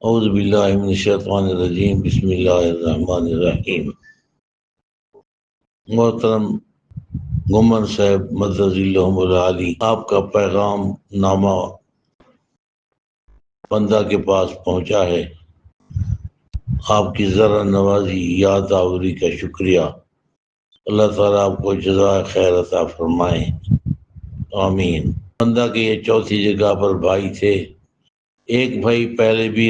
اعوذ باللہ من الشیطان الرجیم، بسم اللہ الرحمن الرحیم۔ محترم گمن صاحب مدد اللہ العالی، آپ کا پیغام نامہ بندہ کے پاس پہنچا ہے۔ آپ کی ذرا نوازی یاد آوری کا شکریہ۔ اللہ تعالیٰ آپ کو جزائے خیر عطا فرمائے، آمین۔ بندہ کے یہ چوتھی جگہ پر بھائی تھے۔ ایک بھائی پہلے بھی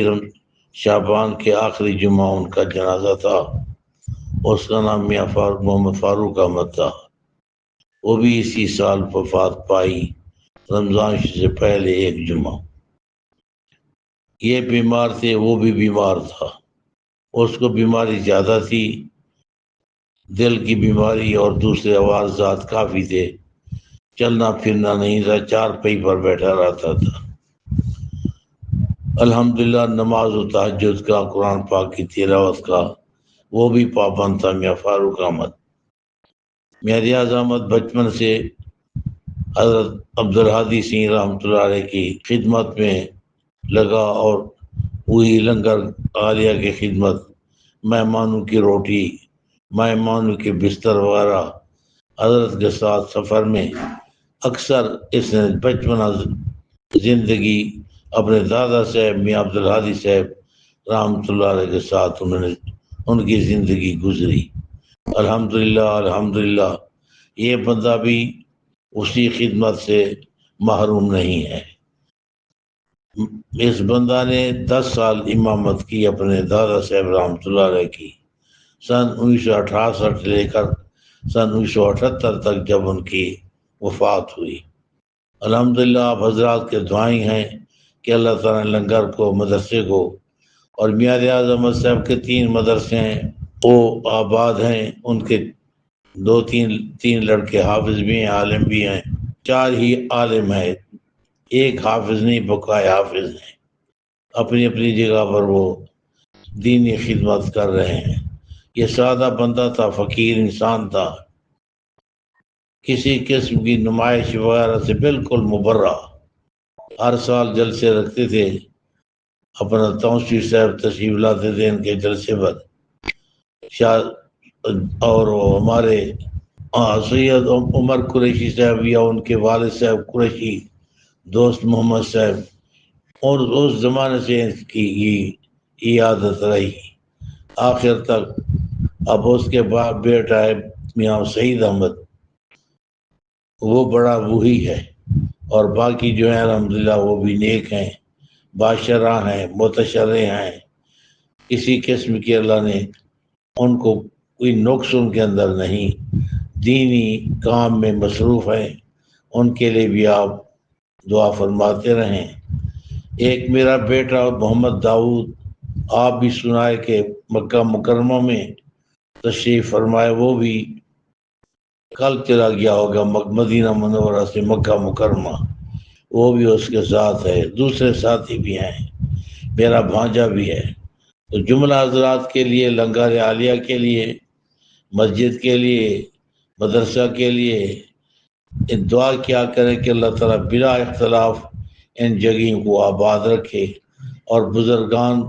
شعبان کے آخری جمعہ ان کا جنازہ تھا، اس کا نام میاں محمد فاروق احمد تھا۔ وہ بھی اسی سال وفات پائی، رمضان سے پہلے ایک جمعہ۔ یہ بیمار تھے، وہ بھی بیمار تھا۔ اس کو بیماری زیادہ تھی، دل کی بیماری اور دوسرے عوارضات کافی تھے۔ چلنا پھرنا نہیں تھا، چار پئی پر بیٹھا رہتا تھا۔ الحمدللہ نماز و تہجد کا، قرآن پاک کی تلاوت کا وہ بھی پابند تھا میاں فاروق احمد۔ میاں ریاض احمد بچپن سے حضرت عبدالہادی سنگھ رحمۃ اللہ علیہ کی خدمت میں لگا، اور وہی لنگر عالیہ کی خدمت، مہمانوں کی روٹی، مہمانوں کے بستر وغیرہ حضرت کے ساتھ سفر میں اکثر اس نے بچپنا زندگی اپنے دادا صاحب میاں عبدالہادی صاحب رحمۃ اللہ علیہ کے ساتھ ان کی زندگی گزری۔ الحمدللہ یہ بندہ بھی اسی خدمت سے محروم نہیں ہے۔ اس بندہ نے 10 سال امامت کی اپنے دادا صاحب رحمۃ اللہ علیہ کی، سن 1968 لے کر سن 1978 تک جب ان کی وفات ہوئی۔ الحمدللہ آپ حضرات کے دعائیں ہیں کہ اللہ تعالیٰ لنگر کو، مدرسے کو، اور میاں ریاض احمد صاحب کے 3 مدرسے ہیں وہ آباد ہیں۔ ان کے 2-3 لڑکے حافظ بھی ہیں، عالم بھی ہیں، 4 ہی عالم ہیں، ایک حافظ نہیں، بقائے حافظ ہیں۔ اپنی اپنی جگہ پر وہ دینی خدمت کر رہے ہیں۔ یہ سادہ بندہ تھا، فقیر انسان تھا، کسی قسم کی نمائش وغیرہ سے بالکل مبرہ۔ ہر سال جلسے رکھتے تھے، اپنا توسیع صاحب تشریف لاتے تھے ان کے جلسے پر، اور ہمارے سید عمر قریشی صاحب یا ان کے والد صاحب قریشی، دوست محمد صاحب، اور اس زمانے سے ان کی یہ عادت رہی آخر تک۔ اب اس کے بعد بیٹا ہے میاں سعید احمد، وہ بڑا وہی ہے، اور باقی جو ہیں الحمدللہ وہ بھی نیک ہیں، باشرہ ہیں، متشرع ہیں۔ کسی قسم کی اللہ نے ان کو کوئی نقص ان کے اندر نہیں، دینی کام میں مصروف ہیں۔ ان کے لیے بھی آپ دعا فرماتے رہیں۔ ایک میرا بیٹا محمد داؤد، آپ بھی سنائے کہ مکہ مکرمہ میں تشریف فرمائے، وہ بھی کل چلا گیا ہوگا مدینہ منورہ سے مکہ مکرمہ، وہ بھی اس کے ساتھ ہے، دوسرے ساتھی بھی ہیں، میرا بھانجا بھی ہے۔ تو جملہ حضرات کے لیے، لنگر عالیہ کے لیے، مسجد کے لیے، مدرسہ کے لیے دعا کیا کریں کہ اللہ تعالیٰ بلا اختلاف ان جگہوں کو آباد رکھے، اور بزرگان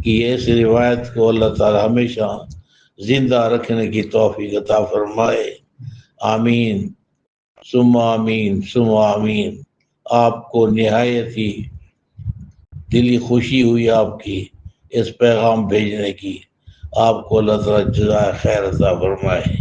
کی اس روایت کو اللہ تعالیٰ ہمیشہ زندہ رکھنے کی توفیق عطا فرمائے، آمین ثم آمین ثم آمین۔ آپ کو نہایت ہی دلی خوشی ہوئی آپ کی اس پیغام بھیجنے کی، آپ کو اللہ تعالیٰ جزائے خیر عطا فرمائے۔